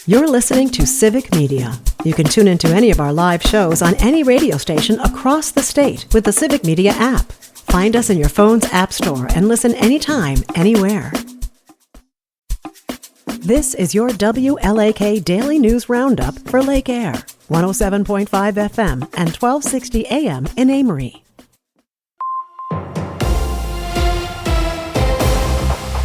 You're listening to Civic Media. You can tune into any of our live shows on any radio station across the state with the Civic Media app. Find us in your phone's app store and listen anytime, anywhere. This is your WLAK Daily News Roundup for Lake Air, 107.5 FM and 1260 AM in Amory.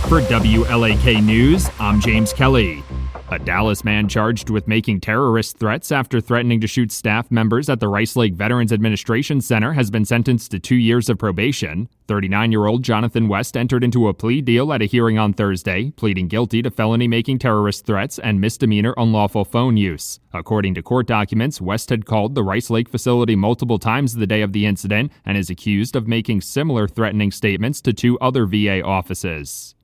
For WLAK News, I'm James Kelly. A Dallas man charged with making terrorist threats after threatening to shoot staff members at the Rice Lake Veterans Administration Center has been sentenced to 2 years of probation. 39-year-old Jonathan West entered into a plea deal at a hearing on Thursday, pleading guilty to felony making terrorist threats and misdemeanor unlawful phone use. According to court documents, West had called the Rice Lake facility multiple times the day of the incident and is accused of making similar threatening statements to 2 other VA offices.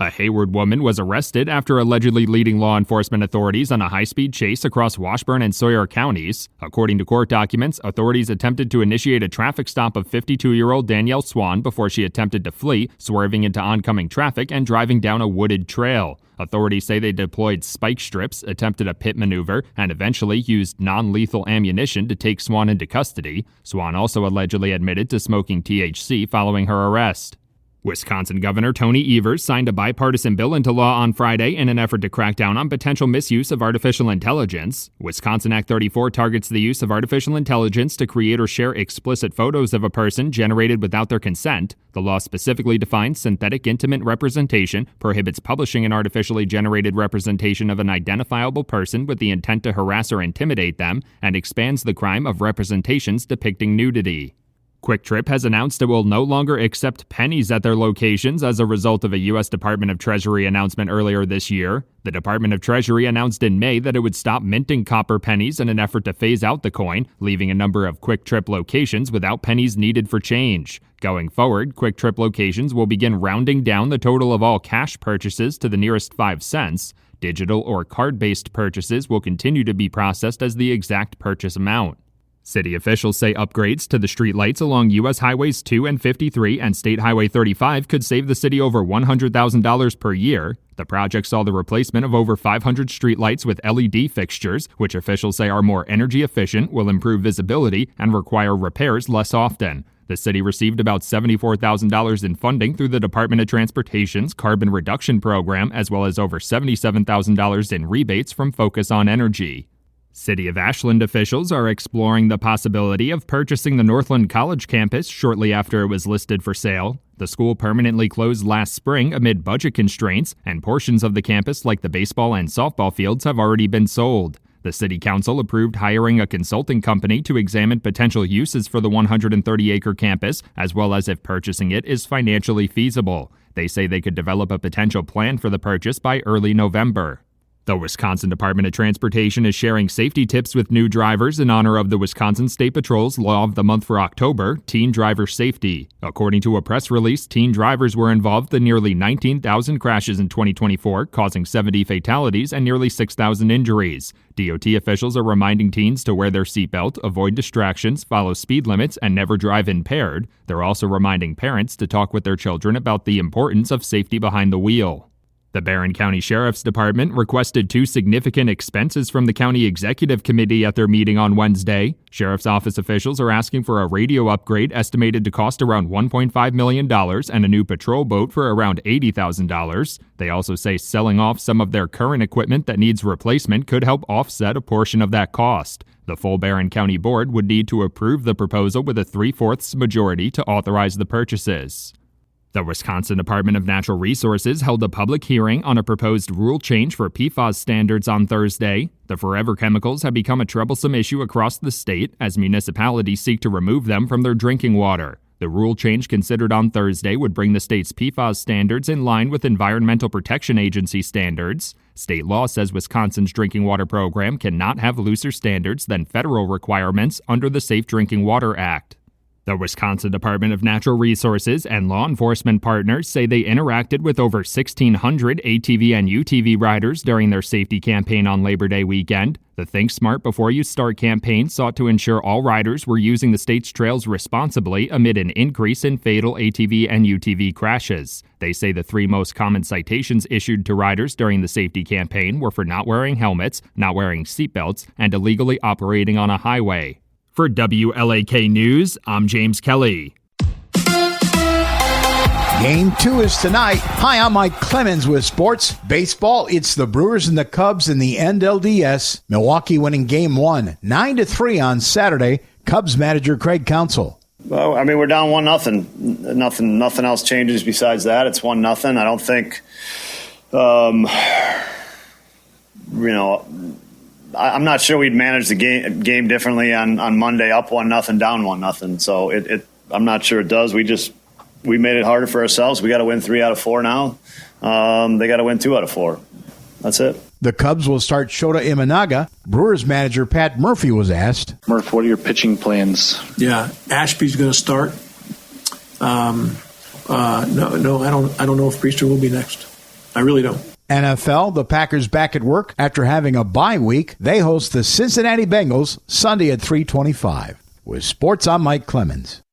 A Hayward woman was arrested after allegedly leading law enforcement authorities on a high-speed chase across Washburn and Sawyer counties. According to court documents, authorities attempted to initiate a traffic stop of 52-year-old Danielle Swan before she attempted to flee, swerving into oncoming traffic and driving down a wooded trail. Authorities say they deployed spike strips, attempted a pit maneuver, and eventually used non-lethal ammunition to take Swan into custody. Swan also allegedly admitted to smoking THC following her arrest. Wisconsin Governor Tony Evers signed a bipartisan bill into law on Friday in an effort to crack down on potential misuse of artificial intelligence. Wisconsin Act 34 targets the use of artificial intelligence to create or share explicit photos of a person generated without their consent. The law specifically defines synthetic intimate representation, prohibits publishing an artificially generated representation of an identifiable person with the intent to harass or intimidate them, and expands the crime of representations depicting nudity. Quick Trip has announced it will no longer accept pennies at their locations as a result of a U.S. Department of Treasury announcement earlier this year. The Department of Treasury announced in May that it would stop minting copper pennies in an effort to phase out the coin, leaving a number of Quick Trip locations without pennies needed for change. Going forward, Quick Trip locations will begin rounding down the total of all cash purchases to the nearest 5 cents. Digital or card-based purchases will continue to be processed as the exact purchase amount. City officials say upgrades to the streetlights along U.S. Highways 2 and 53 and State Highway 35 could save the city over $100,000 per year. The project saw the replacement of over 500 streetlights with LED fixtures, which officials say are more energy efficient, will improve visibility, and require repairs less often. The city received about $74,000 in funding through the Department of Transportation's Carbon Reduction Program, as well as over $77,000 in rebates from Focus on Energy. City of Ashland officials are exploring the possibility of purchasing the Northland College campus shortly after it was listed for sale. The school permanently closed last spring amid budget constraints, and portions of the campus, like the baseball and softball fields, have already been sold. The city council approved hiring a consulting company to examine potential uses for the 130-acre campus, as well as if purchasing it is financially feasible. They say they could develop a potential plan for the purchase by early November. The Wisconsin Department of Transportation is sharing safety tips with new drivers in honor of the Wisconsin State Patrol's Law of the Month for October, Teen Driver Safety. According to a press release, teen drivers were involved in nearly 19,000 crashes in 2024, causing 70 fatalities and nearly 6,000 injuries. DOT officials are reminding teens to wear their seatbelt, avoid distractions, follow speed limits, and never drive impaired. They're also reminding parents to talk with their children about the importance of safety behind the wheel. The Barron County Sheriff's Department requested 2 significant expenses from the County Executive Committee at their meeting on Wednesday. Sheriff's Office officials are asking for a radio upgrade estimated to cost around $1.5 million and a new patrol boat for around $80,000. They also say selling off some of their current equipment that needs replacement could help offset a portion of that cost. The full Barron County Board would need to approve the proposal with a 3/4 majority to authorize the purchases. The Wisconsin Department of Natural Resources held a public hearing on a proposed rule change for PFAS standards on Thursday. The forever chemicals have become a troublesome issue across the state as municipalities seek to remove them from their drinking water. The rule change considered on Thursday would bring the state's PFAS standards in line with Environmental Protection Agency standards. State law says Wisconsin's drinking water program cannot have looser standards than federal requirements under the Safe Drinking Water Act. The Wisconsin Department of Natural Resources and law enforcement partners say they interacted with over 1,600 ATV and UTV riders during their safety campaign on Labor Day weekend. The Think Smart Before You Start campaign sought to ensure all riders were using the state's trails responsibly amid an increase in fatal ATV and UTV crashes. They say the 3 most common citations issued to riders during the safety campaign were for not wearing helmets, not wearing seatbelts, and illegally operating on a highway. For WLAK News, I'm James Kelly. Game 2 is tonight. Hi, I'm Mike Clemens with sports. Baseball, it's the Brewers and the Cubs in the NLDS. Milwaukee winning Game 1, 9-3 on Saturday. Cubs manager Craig Counsell. Well, I mean, we're down 1-0. Nothing else changes besides that. It's 1-0. I don't think, I'm not sure we'd manage the game differently on Monday, up 1-0, down 1-0. So I'm not sure it does. We made it harder for ourselves. We got to win 3 out of 4 now. They got to win 2 out of 4. That's it. The Cubs will start Shota Imanaga. Brewers manager Pat Murphy was asked. Murph, what are your pitching plans? Yeah, Ashby's going to start. No, I don't know if Priester will be next. I really don't. NFL, the Packers back at work after having a bye week. They host the Cincinnati Bengals Sunday at 3:25. With sports, I'm Mike Clemens.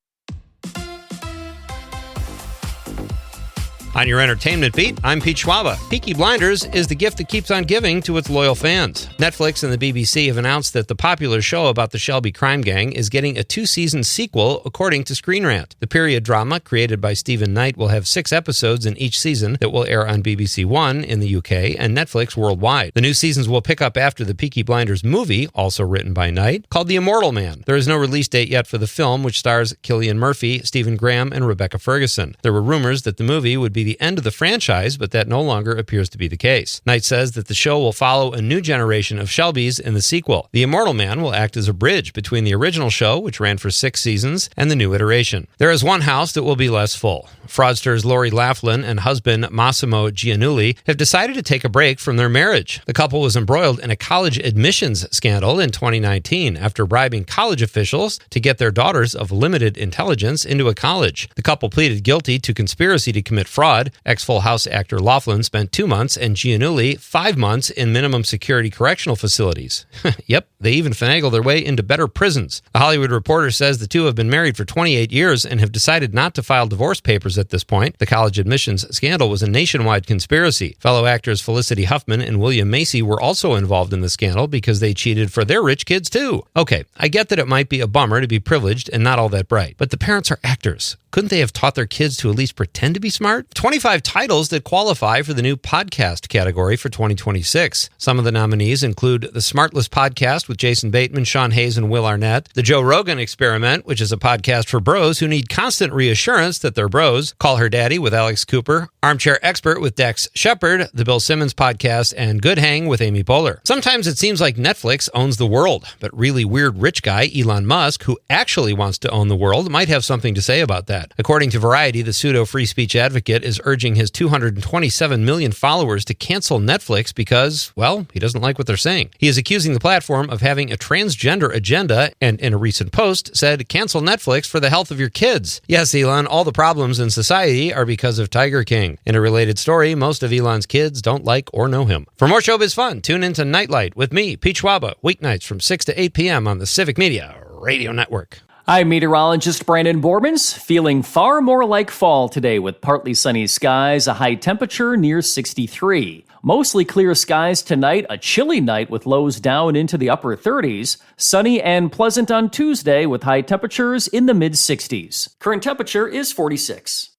On your entertainment beat, I'm Pete Schwaba. Peaky Blinders is the gift that keeps on giving to its loyal fans. Netflix and the BBC have announced that the popular show about the Shelby crime gang is getting a 2-season sequel, according to Screen Rant. The period drama, created by Stephen Knight, will have 6 episodes in each season that will air on BBC One in the UK and Netflix worldwide. The new seasons will pick up after the Peaky Blinders movie, also written by Knight, called The Immortal Man. There is no release date yet for the film, which stars Cillian Murphy, Stephen Graham, and Rebecca Ferguson. There were rumors that the movie would be the end of the franchise, but that no longer appears to be the case. Knight says that the show will follow a new generation of Shelbys in the sequel. The Immortal Man will act as a bridge between the original show, which ran for 6 seasons, and the new iteration. There is one house that will be less full. Fraudsters Lori Laughlin and husband Massimo Giannulli have decided to take a break from their marriage. The couple was embroiled in a college admissions scandal in 2019 after bribing college officials to get their daughters of limited intelligence into a college. The couple pleaded guilty to conspiracy to commit fraud. Ex-Full House actor Laughlin spent 2 months and Giannulli 5 months in minimum security correctional facilities. Yep, they even finagled their way into better prisons. The Hollywood Reporter says the two have been married for 28 years and have decided not to file divorce papers at this point. The college admissions scandal was a nationwide conspiracy. Fellow actors Felicity Huffman and William Macy were also involved in the scandal because they cheated for their rich kids too. Okay, I get that it might be a bummer to be privileged and not all that bright, but the parents are actors. Couldn't they have taught their kids to at least pretend to be smart? 25 titles that qualify for the new podcast category for 2026. Some of the nominees include The Smartless Podcast with Jason Bateman, Sean Hayes, and Will Arnett, The Joe Rogan Experiment, which is a podcast for bros who need constant reassurance that they're bros, Call Her Daddy with Alex Cooper, Armchair Expert with Dex Shepard, The Bill Simmons Podcast, and Good Hang with Amy Poehler. Sometimes it seems like Netflix owns the world, but really weird rich guy Elon Musk, who actually wants to own the world, might have something to say about that. According to Variety, the pseudo-free speech advocate is urging his 227 million followers to cancel Netflix because, well, he doesn't like what they're saying. He is accusing the platform of having a transgender agenda and in a recent post said, "Cancel Netflix for the health of your kids." Yes, Elon, all the problems in society are because of Tiger King. In a related story, most of Elon's kids don't like or know him. For more showbiz fun, tune into Nightlight with me, Pete Schwaba, weeknights from 6 to 8 p.m. on the Civic Media Radio Network. I'm meteorologist Brandon Bormans, feeling far more like fall today with partly sunny skies, a high temperature near 63. Mostly clear skies tonight, a chilly night with lows down into the upper 30s. Sunny and pleasant on Tuesday with high temperatures in the mid-60s. Current temperature is 46.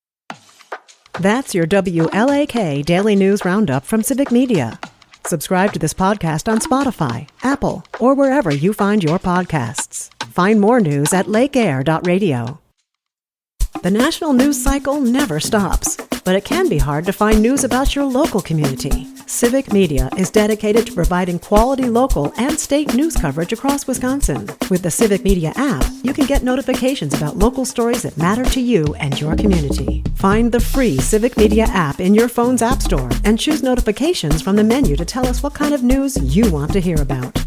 That's your WLAK Daily News Roundup from Civic Media. Subscribe to this podcast on Spotify, Apple, or wherever you find your podcasts. Find more news at lakeair.radio. The national news cycle never stops, but it can be hard to find news about your local community. Civic Media is dedicated to providing quality local and state news coverage across Wisconsin. With the Civic Media app, you can get notifications about local stories that matter to you and your community. Find the free Civic Media app in your phone's app store and choose notifications from the menu to tell us what kind of news you want to hear about.